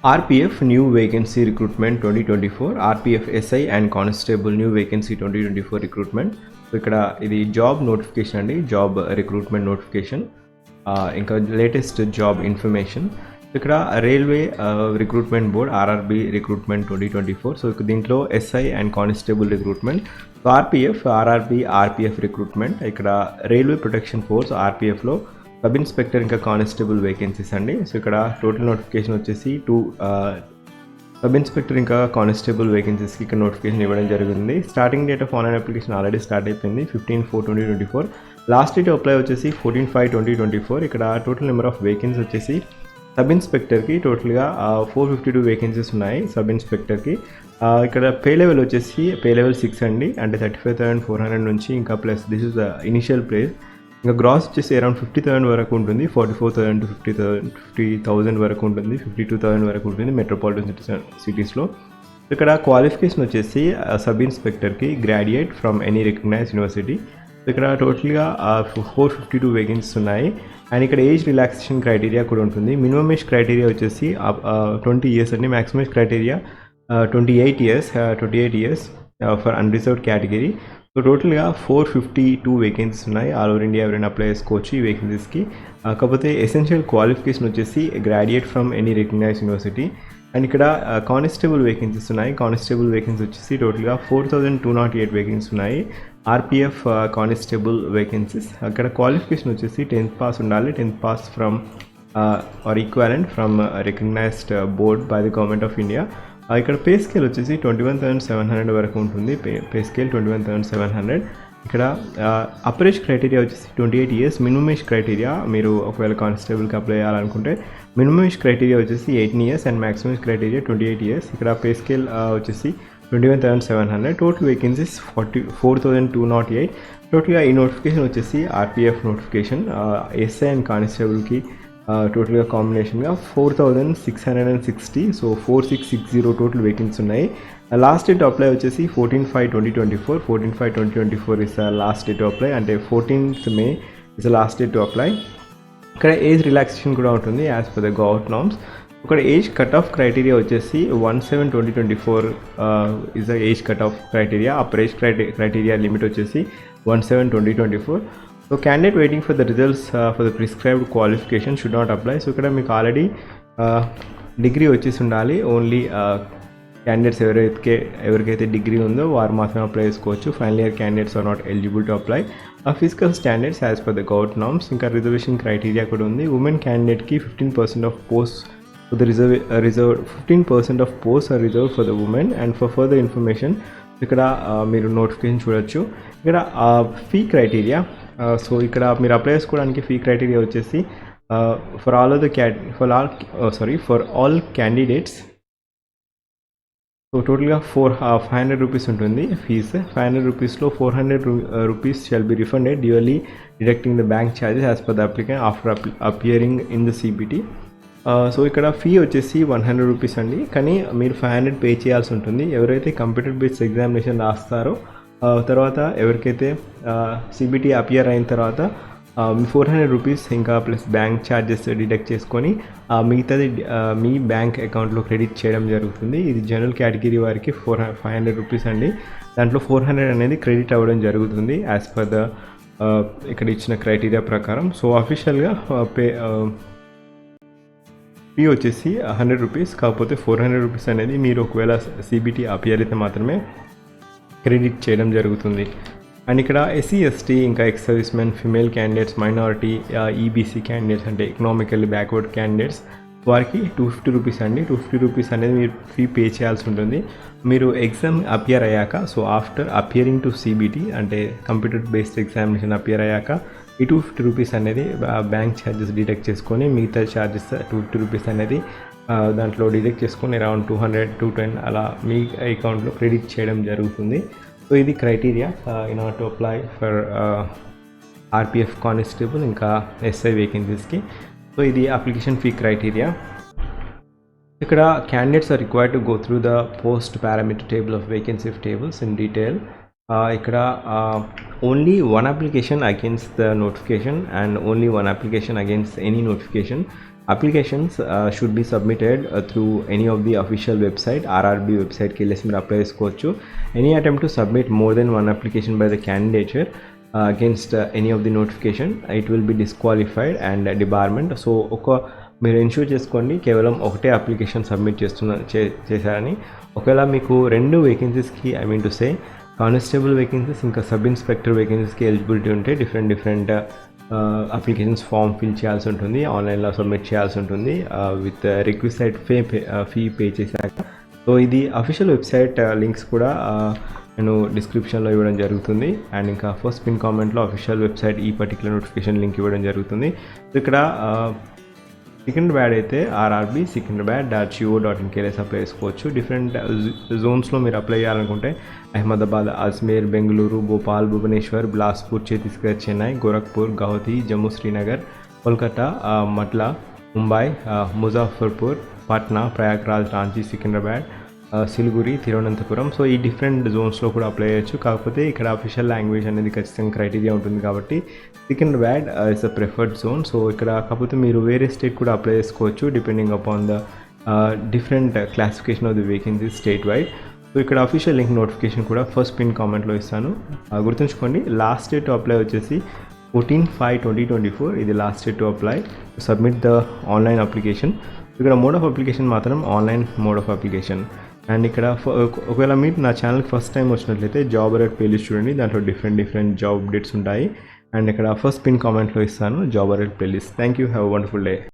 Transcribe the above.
RPF new vacancy recruitment 2024, RPF SI and Constable new vacancy 2024 recruitment. So ఇక్కడ ఇది job notification అండి, job recruitment notification, ఇంకా latest job information. ఇక్కడ railway recruitment board RRB recruitment 2024. So దీంట్లో SI and constable recruitment. So RPF, RRB, RPF recruitment. ఇక్కడ railway protection force RPFలో sub inspector ఇంకా constable vacancies అండి. సో ఇక్కడ total notification వచ్చేసి 2 sub inspector ఇంకా కానిస్టేబుల్ వేకెన్సీస్కి ఇక్కడ నోటిఫికేషన్ ఇవ్వడం జరిగింది. Starting date of online application already start అయిపోయింది 15/4/2024. లాస్ట్ డేట్ అప్లై వచ్చేసి 14/5/2024. ఇక్కడ టోటల్ నెంబర్ ఆఫ్ వేకెన్సీ వచ్చేసి సబ్ ఇన్స్పెక్టర్కి టోటల్గా 452 వేకెన్సీస్ ఉన్నాయి సబ్ ఇన్స్పెక్టర్కి. ఇక్కడ పే లెవెల్ వచ్చేసి పే లెవెల్ 6 అండి, అంటే 35,400 నుంచి ఇంకా plus this is the initial place. ఇంకా గ్రాస్ వచ్చేసి అరౌండ్ 50,000 వరకు ఉంటుంది, 44,000 to 50,000 వరకు ఉంటుంది, 52,000 వరకు ఉంటుంది మెట్రోపాలిటన్ సిటీస్లో. ఇక్కడ క్వాలిఫికేషన్ వచ్చేసి సబ్ ఇన్స్పెక్టర్కి graduate from any recognised university. ఇక్కడ టోటల్గా 452 వేకెన్సీస్ ఉన్నాయి. అండ్ ఇక్కడ ఏజ్ రిలాక్సేషన్ క్రైటీరియా కూడా ఉంటుంది. మినిమం ఏజ్ క్రైటీరియా వచ్చేసి 20 years అండి, maximum age criteria 28 years for unreserved category. So టోటల్గా 452 వేకెన్సీస్ ఉన్నాయి. ఆల్ ఓవర్ ఇండియా ఎవరైనా అప్లై చేసుకోవచ్చు ఈ వేకెన్సీస్కి. కాకపోతే ఎసెన్షియల్ క్వాలిఫికేషన్ వచ్చేసి graduate from any recognised university. And ఇక్కడ కానిస్టేబుల్ వేకెన్సీస్ ఉన్నాయి. కానిస్టేబుల్ వేకెన్సీ వచ్చేసి టోటల్గా 4,208 వేకెన్సీస్ ఉన్నాయి. RPF constable vacancies. అక్కడ క్వాలిఫికేషన్ వచ్చేసి 10th పాస్ ఉండాలి, 10th pass from or equivalent from recognised board by the government of India. ఇక్కడ పే స్కేల్ వచ్చేసి 21,700 వరకు ఉంటుంది. Pay scale 21,700. ఇక్కడ అప్పర్ ఏజ్ క్రైటీరియా వచ్చేసి 28 years. మినిమం ఏజ్ క్రైటీరియా మీరు ఒకవేళ కానిస్టేబుల్కి అప్లై చేయాలనుకుంటే మినిమం ఏజ్ క్రైటీరియా వచ్చేసి 18 years and maximum age criteria 28 years. ఇక్కడ పే స్కేల్ వచ్చేసి 21,700. Total vacancies 4,208. టోటల్గా ఈ నోటిఫికేషన్ వచ్చేసి RPF నోటిఫికేషన్ SI అండ్ కానిస్టేబుల్కి టోటల్గా కాంబినేషన్గా 4,660. సో 4,660 టోటల్ వేకెన్సీ ఉన్నాయి. లాస్ట్ డేట్ అప్లై వచ్చేసి 14/5/2024. 14/5/2024 ఇస్ లాస్ట్ డేట్ అప్లై, అంటే 14th May is last date to apply. ఇక్కడ ఏజ్ రిలాక్సేషన్ కూడా ఉంటుంది as per the government norms. ఇక్కడ ఏజ్ కట్ ఆఫ్ క్రైటీరియా వచ్చేసి 1/7/2024 is the age cut off criteria. Upper age criteria limit వచ్చేసి 1/7/2024. So candidate waiting for the results for the prescribed qualification should not apply. So ఇక్కడ మీకు already degree వచ్చేసి ఉండాలి. Only candidates ఎవరికైతే degree ఉందో వారు మాత్రమే అప్లై చేసుకోవచ్చు. Final year candidates are not eligible to apply. Physical standards as per the government norms. ఇంకా రిజర్వేషన్ క్రైటీరియా కూడా ఉంది. ఉమెన్ క్యాండిడేట్కి 15% of post for the reserve 15% of post are reserve for the women. And for further information ఇక్కడ మీరు notification చూడొచ్చు. ఇక్కడ fee criteria. So ఇక్కడ మీరు అప్లై చేసుకోవడానికి ఫీ క్రైటీరియా వచ్చేసి ఫర్ ఆల్ క్యాండిడేట్స్. సో టోటల్గా 500 రూపీస్ ఉంటుంది ఫీజ్. 500 రూపీస్లో 400 rupees shall be refunded duly deducting the bank charges as per the applicant after appearing in the CBT. So ఇక్కడ fee వచ్చేసి 100 rupees అండి, కానీ మీరు 500 పే చేయాల్సి ఉంటుంది. ఎవరైతే కంప్యూటర్ బేస్డ్ ఎగ్జామినేషన్ రాస్తారో తర్వాత ఎవరికైతే CBT అపియర్ అయిన తర్వాత 400 రూపీస్ ఇంకా ప్లస్ బ్యాంక్ ఛార్జెస్ డిడక్ట్ చేసుకొని మిగతాది మీ బ్యాంక్ అకౌంట్లో క్రెడిట్ చేయడం జరుగుతుంది. ఇది జనరల్ కేటగిరీ వారికి 500 రూపీస్ అండి. దాంట్లో 400 అనేది క్రెడిట్ అవ్వడం జరుగుతుంది యాజ్ పర్ ద ఇక్కడ ఇచ్చిన క్రైటీరియా ప్రకారం. సో అఫీషియల్గా ఫీ వచ్చేసి 100 రూపీస్, కాకపోతే 400 రూపీస్ అనేది మీరు ఒకవేళ CBT అపియర్ అయితే మాత్రమే క్రెడిట్ చేయడం జరుగుతుంది. అండ్ ఇక్కడ SC ST ఇంకా ex service men, female candidates, minority, EBC candidates అంటే ఎకనామికల్లీ బ్యాక్వర్డ్ క్యాండిడేట్స్ వారికి 250 రూపీస్ అండి. 250 రూపీస్ అనేది మీరు ఫీ పే చేయాల్సి ఉంటుంది మీరు ఎగ్జామ్ అపియర్ అయ్యాక. So after appearing to CBT అంటే కంప్యూటర్ బేస్డ్ ఎగ్జామినేషన్ అపియర్ అయ్యాక ఈ 250 రూపీస్ అనేది బ్యాంక్ ఛార్జెస్ డిడక్ట్ చేసుకొని మిగతా ఛార్జెస్ 250 రూపీస్ అనేది దాంట్లో డిడక్ట్ చేసుకొని అరౌండ్ 200-210 అలా మీ అకౌంట్లో క్రెడిట్ చేయడం జరుగుతుంది. సో ఇది criteria in order to apply for RPF constable ఇంకా SI వేకెన్సీస్కి. సో ఇది అప్లికేషన్ ఫీ క్రైటీరియా. ఇక్కడ candidates are required to go through the post parameter table of vacancy tables in detail. ఇక్కడ only one application against the notification and only one application against any notification. Applications should be submitted through any of the official website RRB వెబ్సైట్కి వెళ్ళేసి మీరు apply చేసుకోవచ్చు. Any attempt to submit more than one application by the candidature against any of the notification it will be disqualified and debarment. So మీరు ensure చేసుకోండి కేవలం ఒకటే application submit చేశారని. ఒకవేళ మీకు 2 వేకెన్సీస్కి I mean to say constable vacancies ఇంకా sub inspector వేకెన్సీస్కి ఎలిజిబిలిటీ ఉంటే డిఫరెంట్ అప్లికేషన్స్ ఫామ్ ఫిల్ చేయాల్సి ఉంటుంది, ఆన్లైన్లో సబ్మిట్ చేయాల్సి ఉంటుంది విత్ రిక్విసైట్ ఫీ పే చేశాక. సో ఇది అఫీషియల్ వెబ్సైట్ లింక్స్ కూడా నేను డిస్క్రిప్షన్లో ఇవ్వడం జరుగుతుంది అండ్ ఇంకా ఫస్ట్ పిన్ కామెంట్లో అఫీషియల్ వెబ్సైట్ ఈ పర్టికులర్ నోటిఫికేషన్ లింక్ ఇవ్వడం జరుగుతుంది. ఇక్కడ సికింద్రాబాద్ అయితే ఆర్ఆర్బీ sikandrabad.co.in వెళ్ళేసి అప్లై చేసుకోవచ్చు. డిఫరెంట్ జోన్స్లో మీరు అప్లై చేయాలనుకుంటే అహ్మదాబాద్, అజ్మేర్, బెంగళూరు, భోపాల్, భువనేశ్వర్, బిలాస్పూర్, ఛత్తీస్గఢ్, చెన్నై, గోరఖ్పూర్, గౌహతి, జమ్మూ శ్రీనగర్, కోల్కతా, మట్లా, ముంబై, ముజాఫర్పూర్, పాట్నా, ప్రయాగ్రాజ్, రాంచీ, సికింద్రాబాద్, సిలిగురి, తిరువనంతపురం. సో ఈ డిఫరెంట్ జోన్స్లో కూడా అప్లై చేయొచ్చు. కాకపోతే ఇక్కడ అఫీషియల్ లాంగ్వేజ్ అనేది ఖచ్చితంగా క్రైటీరియా ఉంటుంది కాబట్టి Secunderabad is a preferred zone. So ఇక్కడ కాకపోతే మీరు వేరే స్టేట్ కూడా అప్లై చేసుకోవచ్చు depending upon the different classification of the vacancy state wide. So ఇక్కడ అఫీషియల్ లింక్ నోటిఫికేషన్ కూడా ఫస్ట్ పిన్ కామెంట్లో ఇస్తాను. గుర్తుంచుకోండి లాస్ట్ డేట్ టు అప్లై వచ్చేసి 14/5/2024. ఇది last date to apply submit the online application. ఇక్కడ మోడ్ ఆఫ్ అప్లికేషన్ మాత్రం online mode of application. And ఇక్కడ ఒకవేళ మీరు నా ఛానల్కి ఫస్ట్ టైం వచ్చినట్లయితే జాబ్ అలర్ట్ ప్లేలిస్ట్ చూడండి, దాంట్లో డిఫరెంట్ జాబ్ అప్డేట్స్ ఉంటాయి. అండ్ ఇక్కడ ఫస్ట్ పిన్ కామెంట్లో ఇస్తాను job alert playlist. Thank you, have a wonderful day.